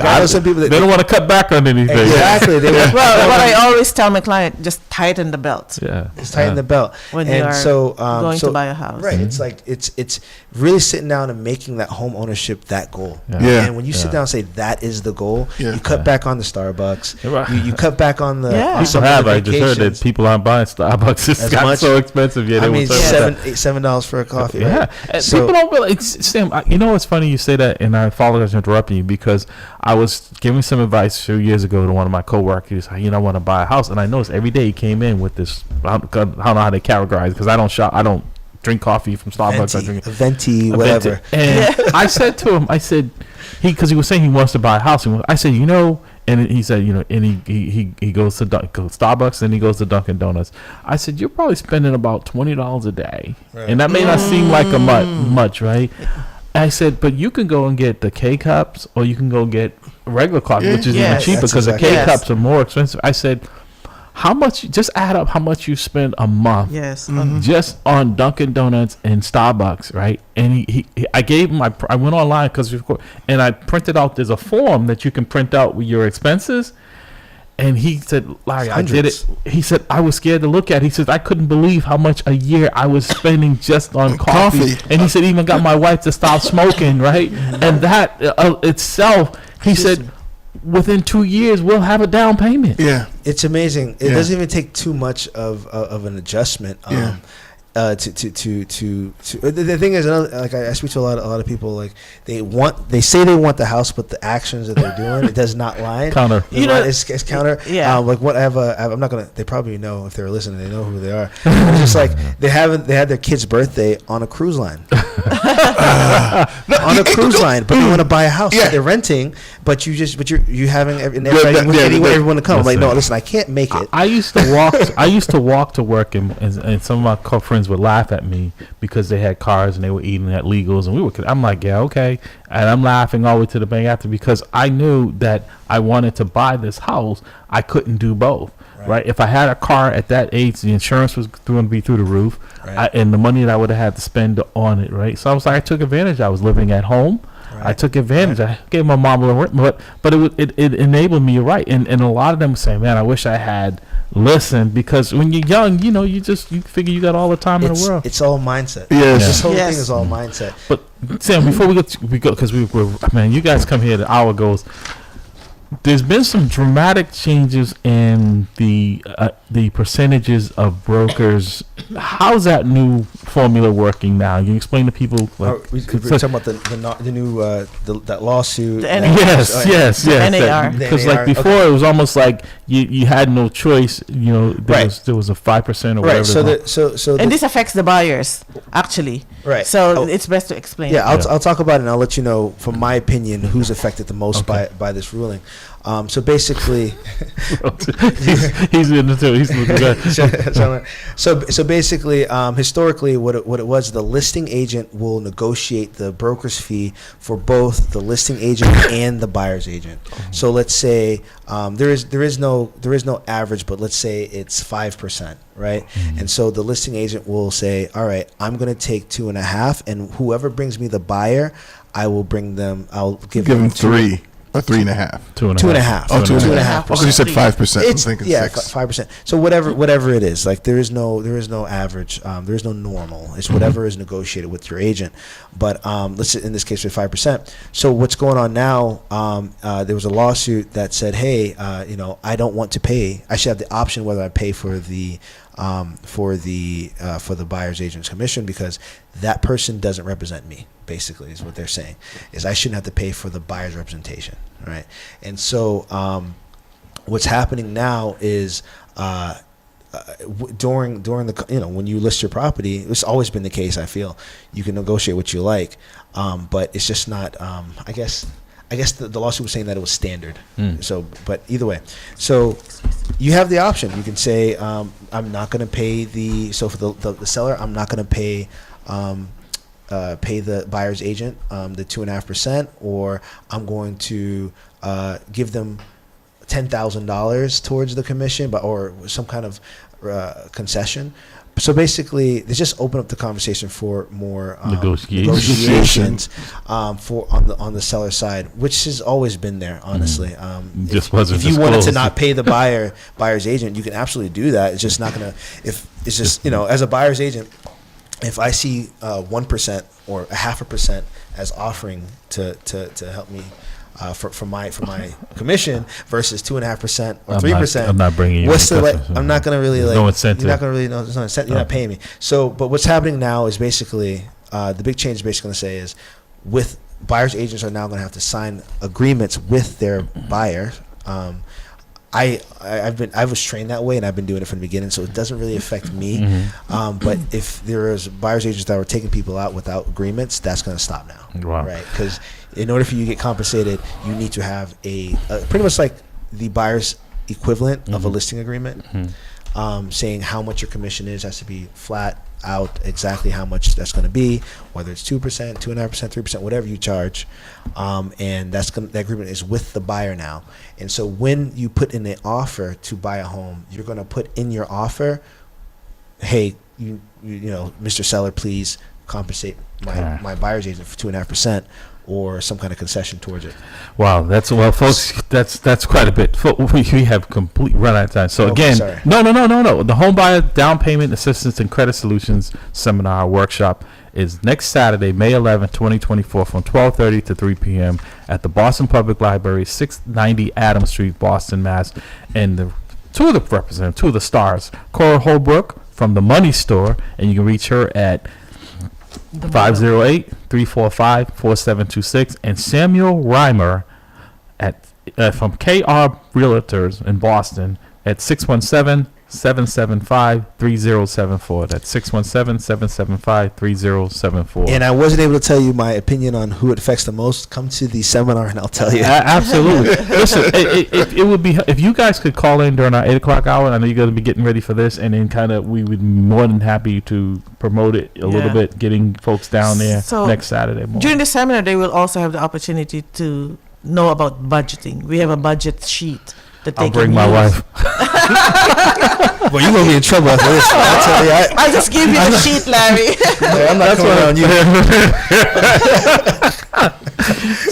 I know some people that They don't want to cut back on anything. exactly. They will, well, what I always tell my client, just tighten the belt Yeah. just tighten the belt when and you are so, going so- to buy a house. Right, it's like it's really sitting down and making that home ownership that goal. Yeah. And when you sit Yeah. down and say that is the goal, Yeah. you cut back on the Starbucks. Right. You cut back on the Yeah. on some of the I just heard that vacations. people aren't buying Starbucks. It's As got much- so expensive. Yeah, I they mean, will tell you that. $7 for a coffee. Yeah, Right? and So- people don't really. Sam, you know what's funny? You say that, and I apologize for interrupting you because I was giving some advice a few years ago to one of my coworkers. I want to buy a house, and I noticed every day he came in with this. I don't know how they categorize because I don't shop. I don't drink coffee from Starbucks. I drink Venti, whatever. And I said to him, because he was saying he wants to buy a house. I said, and he said, and he goes to Starbucks and he goes to Dunkin' Donuts. I said, you're probably spending about $20 a day, and that may not seem like a much, right? I said, but you can go and get the K cups, or you can go get regular coffee, which is even Yes. cheaper That's because exactly- the K Yes. cups are more expensive. I said, how much? Just add up how much you spend a month. Yes. Just on Dunkin' Donuts and Starbucks, right? And I gave him I went online and I printed out. There's a form that you can print out with your expenses. And he said, Larry, I did it. He said, I was scared to look at it. He said, I couldn't believe how much a year I was spending just on coffee. And he said, even got my wife to stop smoking, right? And that itself, he said, within 2 years, we'll have a down payment. Yeah. It's amazing. It Yeah. doesn't even take too much of an adjustment. Yeah. The thing is, like I speak to a lot of people, like they say they want the house, but the actions that they're doing, it does not line. Counter. It's counter. Yeah. Like what I'm not gonna. They probably know if they're listening. They know who they are. It's just like they had their kid's birthday on a cruise line. On a cruise line, but they want to buy a house. Yeah. So they're renting, but you having everyone to come. I'm like, no, listen, I can't make it. I used to walk. I used to walk to work, and some of my friends would laugh at me because they had cars and they were eating at Legals, and I'm like, yeah, okay, and I'm laughing all the way to the bank after because I knew that I wanted to buy this house. I couldn't do both. Right. If I had a car at that age, the insurance was going to be through the roof, and the money that I would have had to spend on it. Right. So I was like, I took advantage. I was living at home. Right. I took advantage. I gave my mom a rent, but it enabled me. Right. And a lot of them say, man, I wish I had listened, because when you're young, you figure you got all the time in the world. It's all mindset. Yes. This whole thing is all mindset. But Sam, before we go, because you guys come here. The hour goes. There's been some dramatic changes in the percentages of brokers. How's that new formula working now? Can you explain to people? Like, we're talking about the new that lawsuit. Yes. NAR. Because like before, it was almost like you had no choice. There was a 5% or whatever. So and this affects the buyers actually. Right. So it's best to explain. Yeah, I'll talk about it, and I'll let you know from my opinion who's affected the most by this ruling. So basically, he's in the too. He's looking good. So basically, historically, what it was, the listing agent will negotiate the broker's fee for both the listing agent and the buyer's agent. So let's say there is no average, but let's say it's 5%, right? And so the listing agent will say, all right, I'm going to take 2.5, and whoever brings me the buyer, I'll give them 3. Or 3.5. 2.5. Oh, 2.5. Because you said 5%. It's, I'm thinking 6. 5%. So whatever it is, like there is no average. There is no normal. It's whatever is negotiated with your agent. But let's say in this case, with 5%. So what's going on now? There was a lawsuit that said, hey, I don't want to pay. I should have the option whether I pay for the buyer's agent's commission, because that person doesn't represent me. Basically, is what they're saying, is I shouldn't have to pay for the buyer's representation, right? And so what's happening now is during the when you list your property, it's always been the case. I feel you can negotiate what you like, but it's just not. I guess the lawsuit was saying that it was standard. So, but either way, so you have the option. You can say, I'm not going to pay for the seller, I'm not going to pay the buyer's agent the 2.5%, or I'm going to give them $10,000 towards the commission, or some kind of concession. So basically, they just open up the conversation for more negotiations on the seller side, which has always been there. Honestly, if you wanted to not pay the buyer's agent, you can absolutely do that. It's just not gonna. If it's just as a buyer's agent, if I see 1% or 0.5% as offering to help me for my commission versus 2.5% or 3%, I'm not bringing you. I'm not gonna really no incentive. You're not gonna really know. There's no incentive. You're not paying me. So, but what's happening now is basically the big change. Is basically gonna say is with buyers agents are now gonna have to sign agreements with their buyer. I was trained that way, and I've been doing it from the beginning, so it doesn't really affect me. But if there is buyers agents that were taking people out without agreements, that's going to stop now, right? Because in order for you to get compensated, you need to have a pretty much like the buyer's equivalent of a listing agreement, saying how much your commission is. Has to be flat out exactly how much that's going to be, whether it's 2%, 2.5%, 3%, whatever you charge, and that agreement is with the buyer now. And so when you put in an offer to buy a home, you're going to put in your offer, hey, you Mr. Seller, please compensate my buyer's agent for 2.5%. Or some kind of concession towards it. Wow, folks. That's quite a bit. We have complete run out of time. So again, no. The Home Buyer Down Payment Assistance and Credit Solutions Seminar Workshop is next Saturday, May 11th, 2024, from 12:30 to 3 p.m. at the Boston Public Library, 690 Adams Street, Boston, Mass. And two of the stars, Cora Holbrook from the Money Store, and you can reach her at 508-345-4726, and Samuel Reimer at from KR Realtors in Boston at 617-775-3074. That's 617-775-3074. And I wasn't able to tell you my opinion on who it affects the most. Come to the seminar and I'll tell you. Absolutely. Listen, it would be, if you guys could call in during our 8 o'clock hour. I know you're going to be getting ready for this, and then we would be more than happy to promote it a little bit, getting folks down there next Saturday morning. During the seminar, they will also have the opportunity to know about budgeting. We have a budget sheet that they I'll can bring my use. wife. Well, you're going to be in trouble after this. I'll tell you. I'll just give you the sheet, Larry. I'm not coming around you.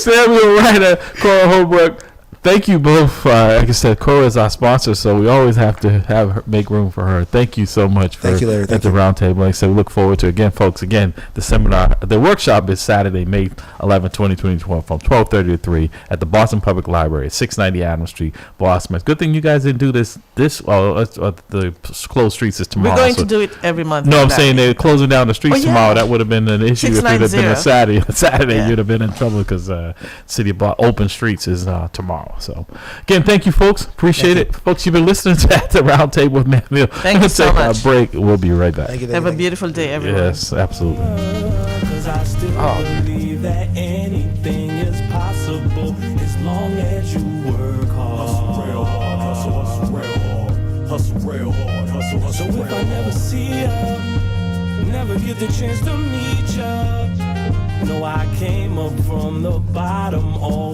Samuel Ryder, Cora Holbrook, thank you both. Like I said, Cora is our sponsor, so we always have to have her, make room for her. Thank you so much for Thank you, Larry. at the round table. Like I said, we look forward to again, folks. Again, the seminar, the workshop is Saturday, May 11, 2020, from 12:30 to 3 at the Boston Public Library at 690 Adams Street, Boston. It's good thing you guys didn't do this. The closed streets is tomorrow. We're going to do it every month. No, I'm saying they're closing down the streets tomorrow. That would have been an issue if it had been a Saturday. You'd have been in trouble because City of Open Streets is tomorrow. So, again, thank you, folks. Appreciate it. Folks, you've been listening to At the Round Table with MAMLEO. Thank you so take much. a break. We'll be right back. Have a beautiful day, everyone. Yes, absolutely. Cause I still believe that anything is possible as long as you work hard. Hustle real hard, hustle real hard, hustle real hard, hustle so if I never see ya, never get the chance to meet ya, no, I came up from the bottom all